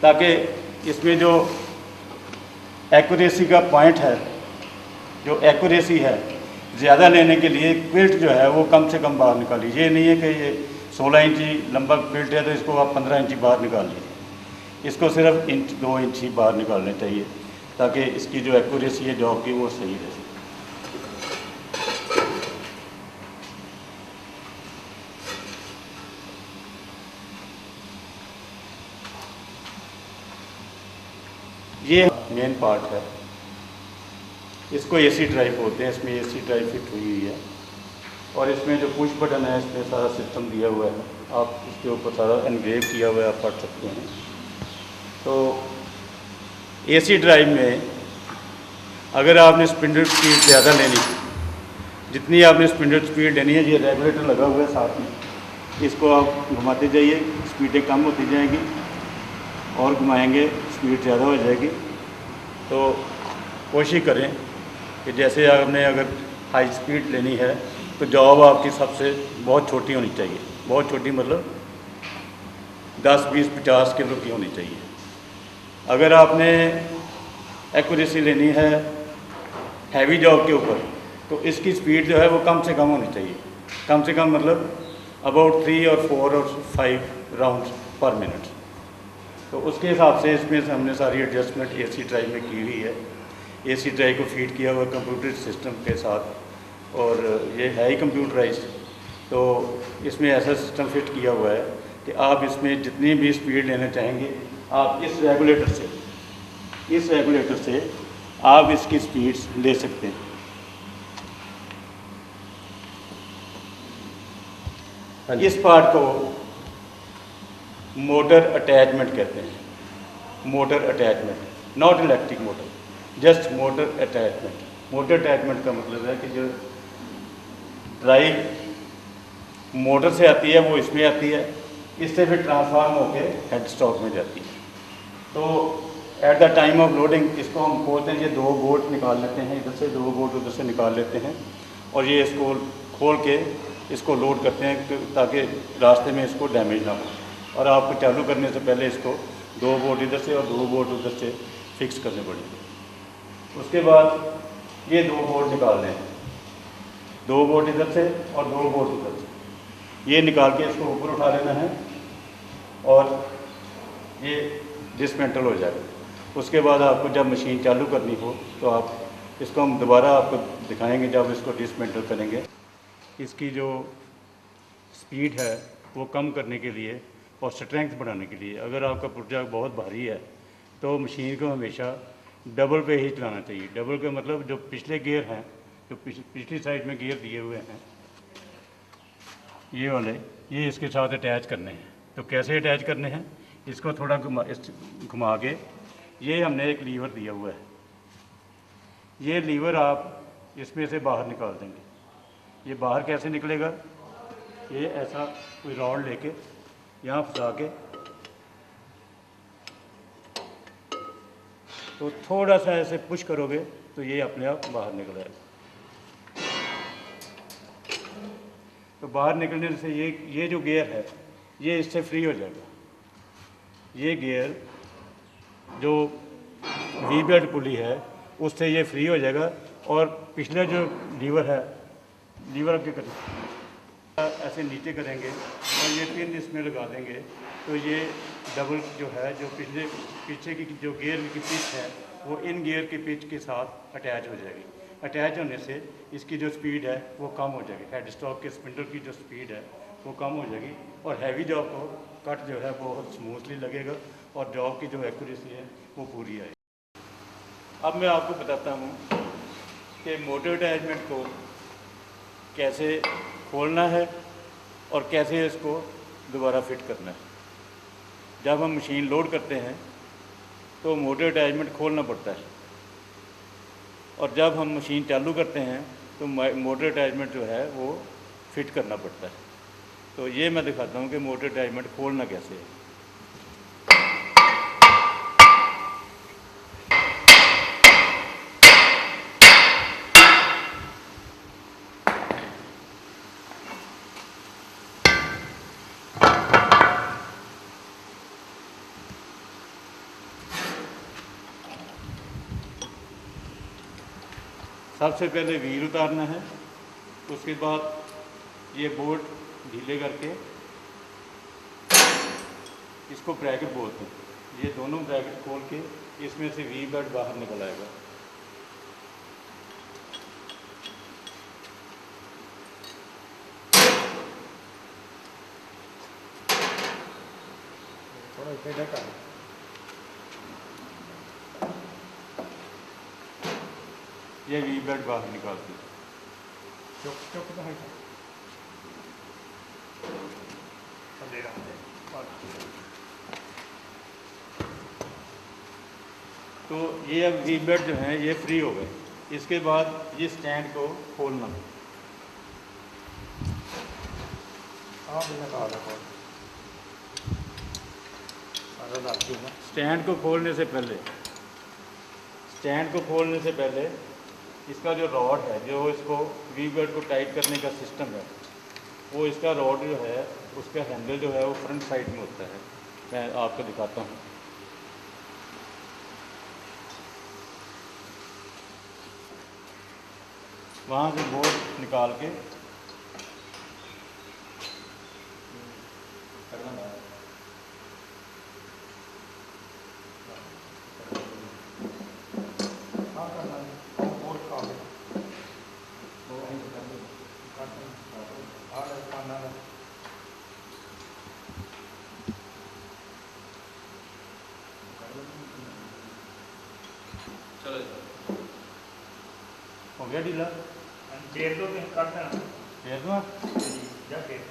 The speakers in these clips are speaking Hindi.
ताकि इसमें जो एक्यूरेसी का पॉइंट है, जो एक्यूरेसी है ज़्यादा लेने के लिए क्विल्ट जो है वो कम से कम बाहर निकालिए। ये नहीं है कि ये 16 इंची लंबा क्विल्ट है तो इसको आप 15 इंची बाहर निकाल लीजिए। इसको सिर्फ 2 इंच ही बाहर निकालने चाहिए ताकि इसकी जो एक्यूरेसी है जॉब की वो सही रहे। ये मेन पार्ट है, इसको एसी ड्राइव बोलते हैं। इसमें एसी ड्राइव फिट हुई हुई है और इसमें जो पुश बटन है इसमें सारा सिस्टम दिया हुआ है। आप इसके ऊपर सारा एनग्रेव किया हुआ है, आप पढ़ सकते हैं। तो एसी ड्राइव में अगर आपने स्पिंडल स्पीड ज़्यादा लेनी, जितनी आपने स्पिंडल स्पीड लेनी है, ये रेगुलेटर लगा हुआ है साथ में, इसको आप घुमाते जाइए, स्पीडें कम होती जाएंगी और घुमाएंगे स्पीड ज़्यादा हो जाएगी। तो कोशिश करें कि जैसे आपने अगर हाई स्पीड लेनी है तो जॉब आपकी सबसे बहुत छोटी होनी चाहिए। बहुत छोटी मतलब 10, 20, 50 किलो की होनी चाहिए। अगर आपने एक्यूरेसी लेनी है हैवी जॉब के ऊपर तो इसकी स्पीड जो है वो कम से कम होनी चाहिए। कम से कम मतलब अबाउट 3 और 4 और 5 राउंड पर मिनट। तो उसके हिसाब से इसमें हमने सारी एडजस्टमेंट एसी ड्राइव में की हुई है। एसी ड्राइव को फीड किया हुआ कंप्यूटर सिस्टम के साथ और ये है ही कंप्यूटराइज। तो इसमें ऐसा सिस्टम फिट किया हुआ है कि आप इसमें जितनी भी स्पीड लेना चाहेंगे आप इस रेगुलेटर से आप इसकी स्पीड्स ले सकते हैं। इस पार्ट को मोटर अटैचमेंट कहते हैं। Motor attachment, not electric motor, just motor attachment. Motor attachment का मतलब है कि जो ड्राइव मोटर से आती है वो इसमें आती है, इससे फिर ट्रांसफार्म होकर हेड स्टॉक में जाती है। तो at the time of loading इसको हम खोलते हैं, ये 2 बोल्ट निकाल लेते हैं, इधर से 2 बोल्ट उधर से निकाल लेते हैं और ये इसको खोल के इसको लोड करते हैं ताकि रास्ते में इसको डैमेज ना हो। और आपको चालू करने से पहले इसको 2 बोल्ट इधर से और 2 बोल्ट उधर से फिक्स करने पड़ेंगे। उसके बाद ये 2 बोल्ट निकाल लें, 2 बोल्ट इधर से और 2 बोल्ट उधर से, ये निकाल के इसको ऊपर उठा लेना है और ये डिसमेंटल हो जाएगा। उसके बाद आपको जब मशीन चालू करनी हो तो आप इसको हम दोबारा आपको दिखाएंगे जब इसको डिसमेंटल करेंगे। इसकी जो स्पीड है वो कम करने के लिए और स्ट्रेंथ बढ़ाने के लिए, अगर आपका पुर्जा बहुत भारी है तो मशीन को हमेशा डबल पे ही चलाना चाहिए। डबल का मतलब जो पिछले गियर हैं, जो पिछली साइड में गियर दिए हुए हैं ये वाले, ये इसके साथ अटैच करने हैं। तो कैसे अटैच करने हैं, इसको थोड़ा घुमा के, ये हमने एक लीवर दिया हुआ है, ये लीवर आप इसमें से बाहर निकाल देंगे। ये बाहर कैसे निकलेगा, ये ऐसा कोई रॉड लेके यहाँ फंसा के तो थोड़ा सा ऐसे पुश करोगे तो ये अपने आप बाहर निकल आएगा। तो बाहर निकलने से ये जो गियर है ये इससे फ्री हो जाएगा। ये गियर जो वी बेल्ट पुली है उससे ये फ्री हो जाएगा और पिछला जो लीवर है, लीवर के ऐसे नीचे करेंगे और ये पिन इसमें लगा देंगे तो ये डबल जो है, जो पीछे की जो गियर की पिच है वो इन गियर की पिच के साथ अटैच हो जाएगी। अटैच होने से इसकी जो स्पीड है वो कम हो जाएगी। हेड स्टॉक के स्पिंडल की जो स्पीड है वो कम हो जाएगी और हैवी जॉब को कट जो है बहुत स्मूथली लगेगा और जॉब की जो एक्यूरेसी है वो पूरी आएगी। अब मैं आपको बताता हूँ कि मोटर अटैचमेंट को कैसे खोलना है और कैसे इसको दोबारा फिट करना है। जब हम मशीन लोड करते हैं तो मोटर अटैचमेंट खोलना पड़ता है और जब हम मशीन चालू करते हैं तो मोटर अटैचमेंट जो है वो फिट करना पड़ता है। तो ये मैं दिखाता हूँ कि मोटर अटैचमेंट खोलना कैसे है। सबसे पहले व्हील उतारना है, उसके बाद ये बोल्ट ढीले करके इसको ब्रैकेट बोलते हैं। ये दोनों ब्रैकेट खोल के इसमें से वी बेड बाहर निकल आएगा। ये वी बेड बाहर निकालती है। तो ये अब वी बेड जो हैं ये फ्री हो गए। इसके बाद ये स्टैंड को खोलना। स्टैंड को खोलने से पहले इसका जो रॉड है, जो इसको वी बेड को टाइट करने का सिस्टम है, वो इसका रॉड जो है उसका हैंडल जो है वो फ्रंट साइड में होता है। मैं आपको दिखाता हूँ। वहाँ से बोर्ड निकाल के हो गया ढीला। फेर दो तुम कर देना। फेर दूँ जा फेर।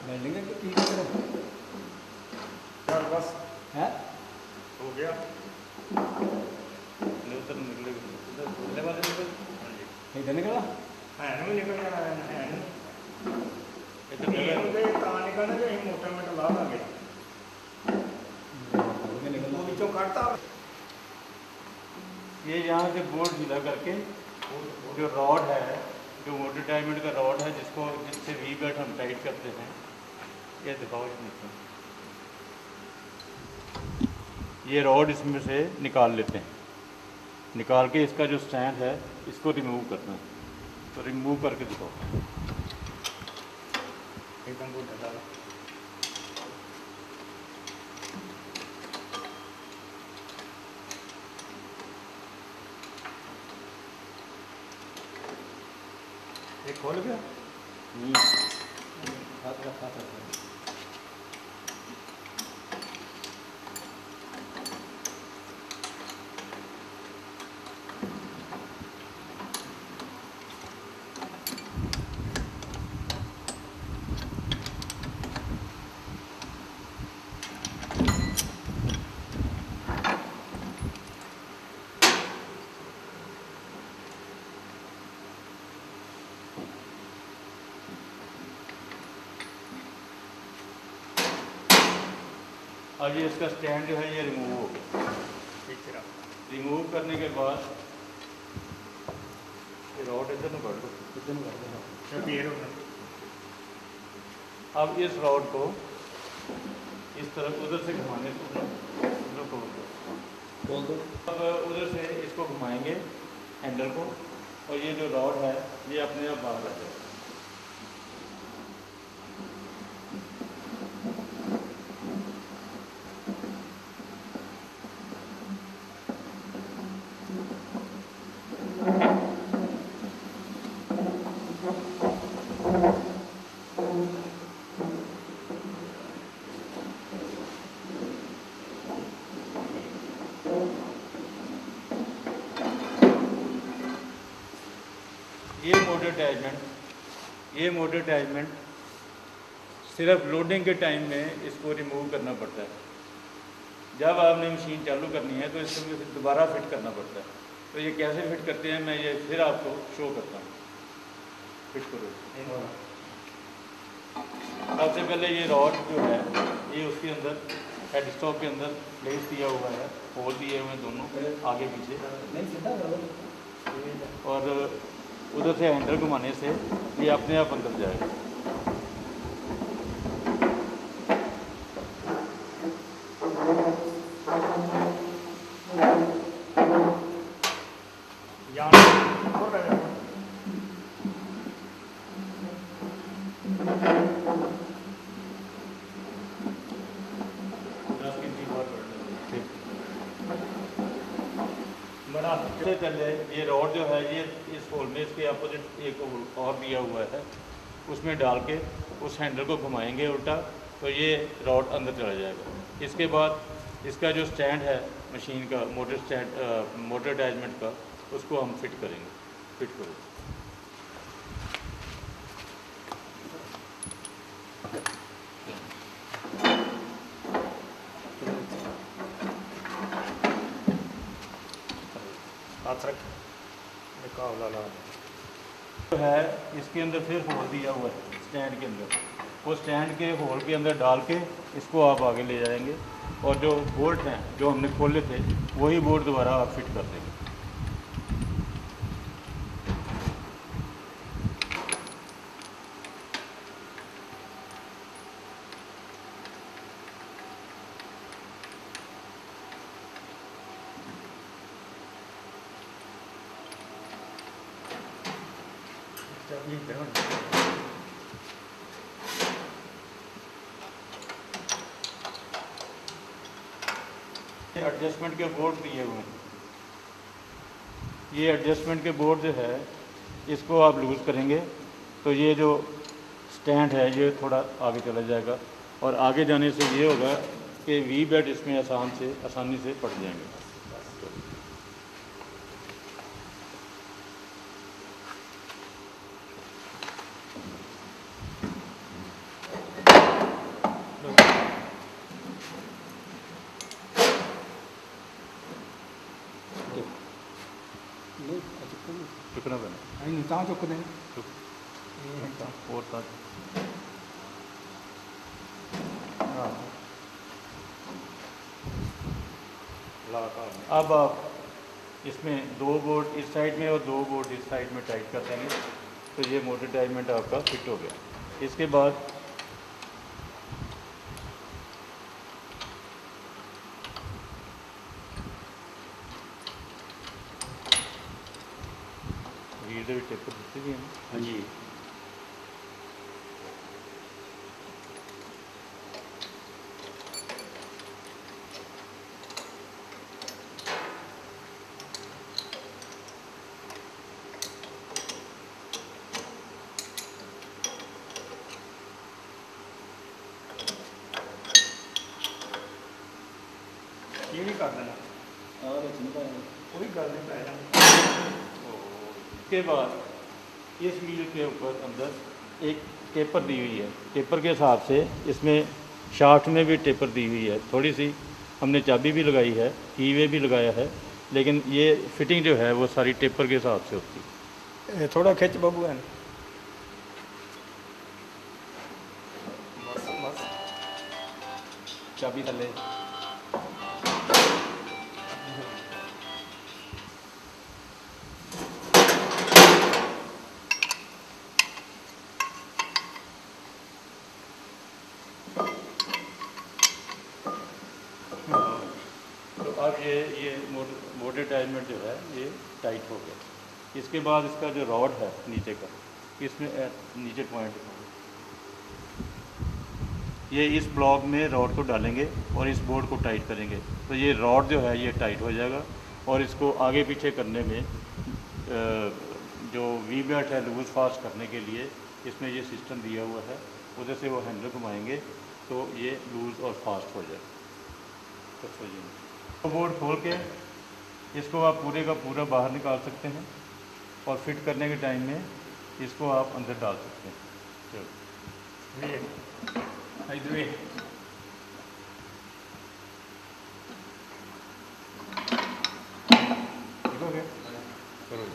मिलेंगे तो ठीक है। चल बस है हो गया। उधर निकले वाले निकल इधर निकला है ना निकल जाना है ना। इधर ये कहाँ निकलना जो मोटा मोटा ला लागे वो बीचों काटता। ये यहाँ से बोर्ड ढीला करके जो रॉड है, जो मोटर डायमंड का रॉड है जिससे वी बेड हम टाइट करते हैं, ये दिखाओ इसमें। ये रॉड इसमें से निकाल लेते हैं। निकाल के इसका जो स्टैंड है इसको रिमूव करना है। तो रिमूव करके दिखाओ। एकदम गुड है दादा। ये खोल गया। हाथ रखा था। अब ये इसका स्टैंड जो है ये रिमूव हो गया। रिमूव करने के बाद ये रॉड इधर में काट दो। अब इस रॉड को इस तरफ उधर से घुमाने को खोल दो। अब उधर से इसको घुमाएंगे हैंडल को, और ये जो रॉड है ये अपने आप बाहर आ जाएगा। ये मोटर अटैचमेंट सिर्फ लोडिंग के टाइम में इसको रिमूव करना पड़ता है। जब आपने मशीन चालू करनी है तो इसको दोबारा फिट करना पड़ता है। तो ये कैसे फिट करते हैं मैं ये फिर आपको शो करता हूँ। फिट करो। सबसे पहले ये रॉड जो है ये उसके अंदर हेड स्टॉक के अंदर प्लेस दिया हुआ है, होल दिए हुए हैं दोनों आगे पीछे। और उधर से हैंडल घुमाने से ये अपने आप अंदर जाएगा। इससे पहले ये रॉड जो है ये इस होल में इसके अपोजिट एक होल और दिया हुआ है, उसमें डाल के उस हैंडल को घुमाएंगे उल्टा तो ये रॉड अंदर चला जाएगा। इसके बाद इसका जो स्टैंड है मशीन का, मोटर स्टैंड, मोटर अटैचमेंट का, उसको हम फिट करेंगे। फिट करो। जो है इसके अंदर फिर होल दिया हुआ है स्टैंड के अंदर, वो स्टैंड के होल के अंदर डाल के इसको आप आगे ले जाएंगे और जो बोल्ट हैं जो हमने खोले थे वही बोल्ट दोबारा आप फिट कर देंगे। एडजस्टमेंट के बोर्ड दिए हुए हैं, ये एडजस्टमेंट के बोर्ड जो है इसको आप लूज़ करेंगे तो ये जो स्टैंड है ये थोड़ा आगे चला जाएगा और आगे जाने से ये होगा कि वी बेड इसमें आसानी से पड़ जाएंगे। चुकना बना नहीं कहाँ चुक दें और था। अब आप इसमें 2 बोर्ड इस साइड में और 2 बोर्ड इस साइड में टाइट कर देंगे तो ये मोटर अटैचमेंट आपका फिट हो गया। इसके बाद टेपर देते भी हैं। हाँ जी, ये नहीं कर देना कोई गल नहीं पै जानी। इसके बाद इस व्हील के ऊपर अंदर एक टेपर दी हुई है, टेपर के हिसाब से इसमें शाफ्ट में भी टेपर दी हुई है। थोड़ी सी हमने चाबी भी लगाई है, कीवे भी लगाया है, लेकिन ये फिटिंग जो है वो सारी टेपर के हिसाब से होती है। थोड़ा खिंच बबू है बस बस चाबी थले तो अब ये मोटर अटैचमेंट जो है ये टाइट हो गया। इसके बाद इसका जो रॉड है नीचे का, इसमें नीचे पॉइंट ये इस ब्लॉक में रॉड को डालेंगे और इस बोर्ड को टाइट करेंगे तो ये रॉड जो है ये टाइट हो जाएगा और इसको आगे पीछे करने में जो वी बेल्ट है लूज फास्ट करने के लिए इसमें ये सिस्टम दिया हुआ है, उधर से वो हैंडल घुमाएंगे तो ये लूज़ और फास्ट हो जाएगा। तो बोर्ड खोल के इसको आप पूरे का पूरा बाहर निकाल सकते हैं और फिट करने के टाइम में इसको आप अंदर डाल सकते हैं।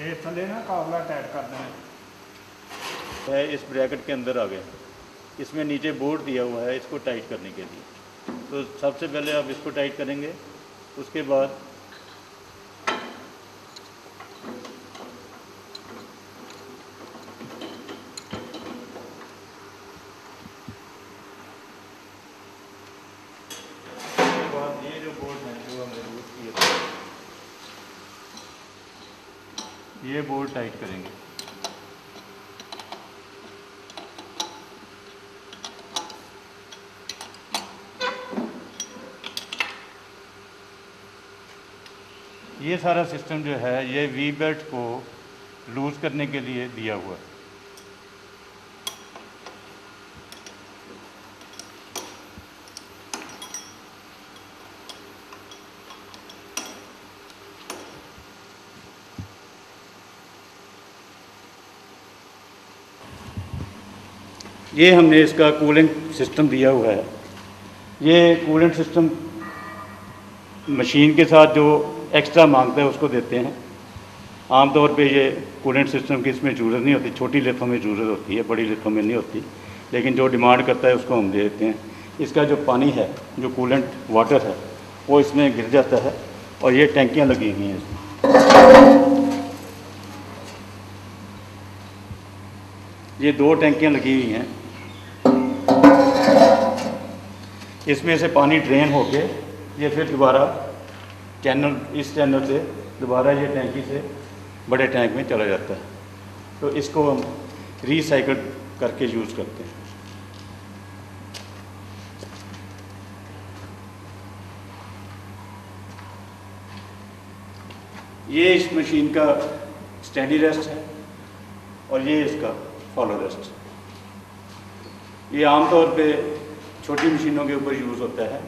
ये थले ना काबला टाइट कर देना है। इस ब्रैकेट के अंदर आ गया, इसमें नीचे बोर्ड दिया हुआ है इसको टाइट करने के लिए। तो सबसे पहले आप इसको टाइट करेंगे, उसके बाद ये बोल्ट टाइट करेंगे। ये सारा सिस्टम जो है ये वी बेल्ट को लूज़ करने के लिए दिया हुआ है। ये हमने इसका कूलिंग सिस्टम दिया हुआ है। ये कूलेंट सिस्टम मशीन के साथ जो एक्स्ट्रा मांगता है उसको देते हैं। आमतौर पे ये कूलेंट सिस्टम की इसमें ज़रूरत नहीं होती, छोटी लिफ्टों में ज़रूरत होती है, बड़ी लिफ्टों में नहीं होती, लेकिन जो डिमांड करता है उसको हम दे देते हैं। इसका जो पानी है, जो कूलेंट वाटर है, वो इसमें गिर जाता है और ये टैंकियाँ लगी हुई हैं इसमें। ये 2 टैंकियाँ लगी हुई हैं। इसमें से पानी ड्रेन होके ये फिर दोबारा चैनल, इस चैनल से दोबारा ये टैंकी से बड़े टैंक में चला जाता है। तो इसको हम रिसाइकल करके यूज़ करते हैं। ये इस मशीन का स्टैंडी रेस्ट है और ये इसका फॉलो रेस्ट। ये आमतौर पे छोटी मशीनों के ऊपर यूज़ होता है,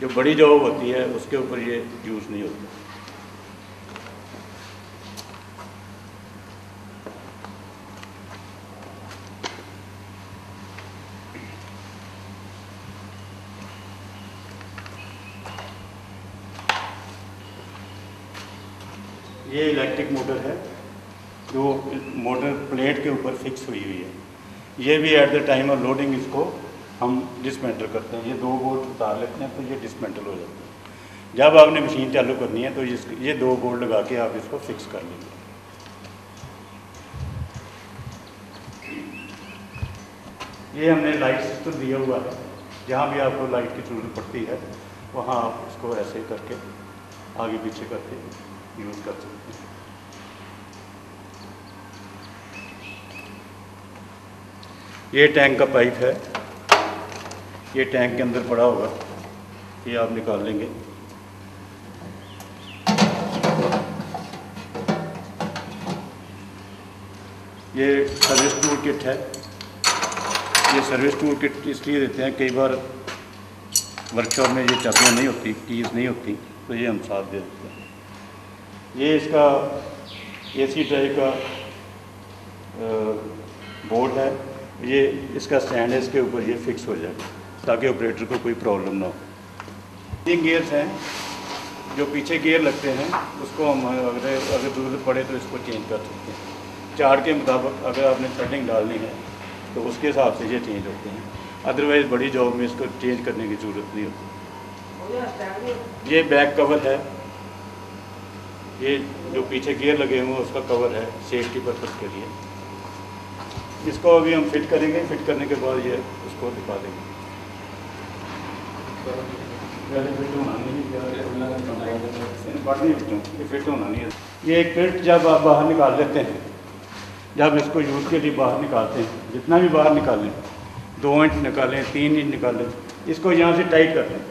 जो बड़ी जॉब होती है उसके ऊपर ये यूज़ नहीं होता। ये इलेक्ट्रिक मोटर है जो मोटर प्लेट के ऊपर फिक्स हुई हुई है। ये भी at the time of loading इसको हम डिसमेंटल करते हैं। ये 2 बोल्ट उतार लेते हैं तो ये डिसमेंटल हो जाता है। जब आपने मशीन चालू करनी है तो ये 2 बोल्ट लगा के आप इसको फिक्स कर लेंगे। ये हमने लाइट सिस्टम दिया हुआ है, जहाँ भी आपको लाइट की ज़रूरत पड़ती है वहाँ आप इसको ऐसे करके आगे पीछे करके यूज़ कर सकते हैं। ये टैंक का पाइप है, ये टैंक के अंदर पड़ा होगा, ये आप निकाल लेंगे। ये सर्विस टूल किट है। ये सर्विस टूल किट इसलिए देते हैं, कई बार वर्कशॉप में ये चाबियाँ नहीं होती, कीज़ नहीं होती, तो ये हम साथ दे देते हैं। ये इसका एसी ड्राइव का बोर्ड है। ये इसका स्टैंड है, इसके ऊपर ये फिक्स हो जाएगा ताकि ऑपरेटर को कोई प्रॉब्लम ना हो। 3 गियर्स हैं, जो पीछे गियर लगते हैं उसको हम अगर ज़रूरत पड़े तो इसको चेंज कर सकते हैं। चार्ट के मुताबिक अगर आपने सेटिंग डालनी है तो उसके हिसाब से ये चेंज होते हैं, अदरवाइज़ बड़ी जॉब में इसको चेंज करने की ज़रूरत नहीं होती। ये बैक कवर है, ये जो पीछे गियर लगे हुए हैं उसका कवर है सेफ्टी पर्पज़ के लिए। इसको अभी हम फिट करेंगे, फिट करने के बाद ये उसको दिखा देंगे। फिट होना नहीं है। ये एक फिट जब आप बाहर निकाल लेते हैं, जब इसको यूज़ के लिए बाहर निकालते हैं, जितना भी बाहर निकालें, 2 इंच निकालें, 3 इंच निकालें, इसको यहाँ से टाइट कर लें।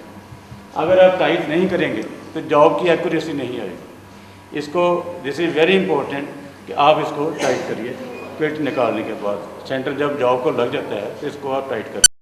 अगर आप टाइट नहीं करेंगे तो जॉब की एक्यूरेसी नहीं आएगी। इसको दिस इज़ वेरी इंपॉर्टेंट कि आप इसको टाइट करिए। फिट निकालने के बाद सेंटर जब जॉब को लग जाता है तो इसको आप टाइट करें।